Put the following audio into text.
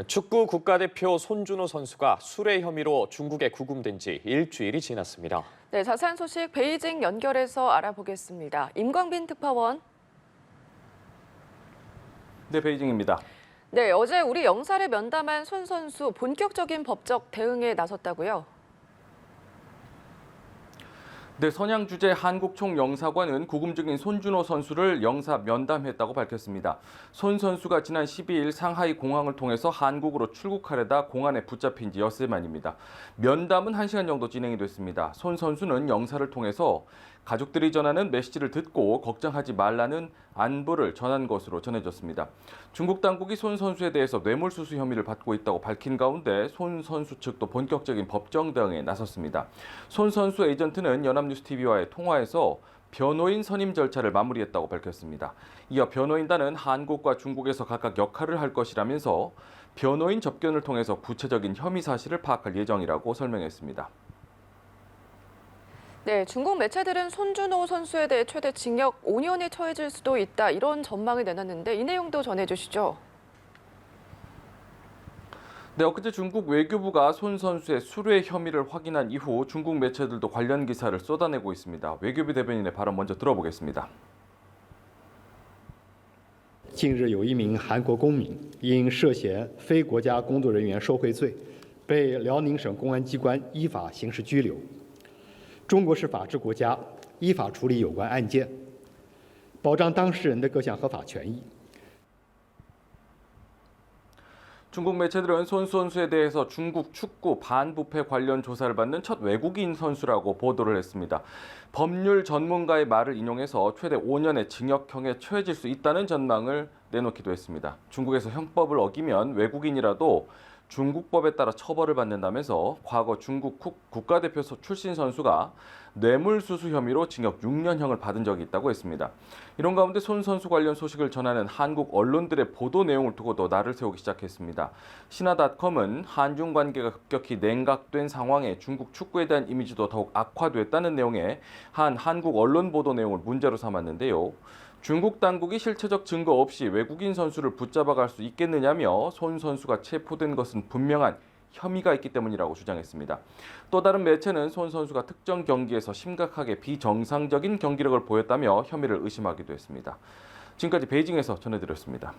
축구 국가대표 손준호 선수가 술의 혐의로 중국에 구금된 지 일주일이 지났습니다. 네, 자세한 소식 베이징 연결해서 알아보겠습니다. 임광빈 특파원. 네, 베이징입니다. 네, 어제 우리 영사를 면담한 손 선수 본격적인 법적 대응에 나섰다고요? 네, 선양 주재 한국 총영사관은 구금 중인 손준호 선수를 영사 면담했다고 밝혔습니다. 손 선수가 지난 12일 상하이 공항을 통해서 한국으로 출국하려다 공안에 붙잡힌 지 엿새 만입니다. 면담은 1시간 정도 진행이 됐습니다. 손 선수는 영사를 통해서 가족들이 전하는 메시지를 듣고 걱정하지 말라는 안부를 전한 것으로 전해졌습니다. 중국 당국이 손 선수에 대해서 뇌물수수 혐의를 받고 있다고 밝힌 가운데 손 선수 측도 본격적인 법정 대응에 나섰습니다. 손 선수 에이전트는 연합뉴스TV와의 통화에서 변호인 선임 절차를 마무리했다고 밝혔습니다. 이어 변호인단은 한국과 중국에서 각각 역할을 할 것이라면서 변호인 접견을 통해서 구체적인 혐의 사실을 파악할 예정이라고 설명했습니다. 네, 중국 매체들은 손준호 선수에 대해 최대 징역 5년에 처해질 수도 있다 이런 전망을 내놨는데 이 내용도 전해주시죠. 네, 엊그제 중국 외교부가 손 선수의 술외 혐의를 확인한 이후 중국 매체들도 관련 기사를 쏟아내고 있습니다. 외교부 대변인의 발언 먼저 들어보겠습니다. 近日有一名韩国公民因涉嫌非国家工作人员受贿罪，被辽宁省公安机关依法刑事拘留。中国是法治国家，依法处理有关案件，保障当事人的各项合法权益。 중국 매체들은 손 선수에 대해서 중국 축구 반부패 관련 조사를 받는 첫 외국인 선수라고 보도를 했습니다. 법률 전문가의 말을 인용해서 최대 5년의 징역형에 처해질 수 있다는 전망을 내놓기도 했습니다. 중국에서 형법을 어기면 외국인이라도 중국법에 따라 처벌을 받는다면서 과거 중국 국가대표 출신 선수가 뇌물수수 혐의로 징역 6년형을 받은 적이 있다고 했습니다. 이런 가운데 손 선수 관련 소식을 전하는 한국 언론들의 보도 내용을 두고도 날을 세우기 시작했습니다. 신화닷컴은 한중 관계가 급격히 냉각된 상황에 중국 축구에 대한 이미지도 더욱 악화됐다는 내용의 한 한국 언론 보도 내용을 문제로 삼았는데요. 중국 당국이 실체적 증거 없이 외국인 선수를 붙잡아갈 수 있겠느냐며 손 선수가 체포된 것은 분명한 혐의가 있기 때문이라고 주장했습니다. 또 다른 매체는 손 선수가 특정 경기에서 심각하게 비정상적인 경기력을 보였다며 혐의를 의심하기도 했습니다. 지금까지 베이징에서 전해드렸습니다.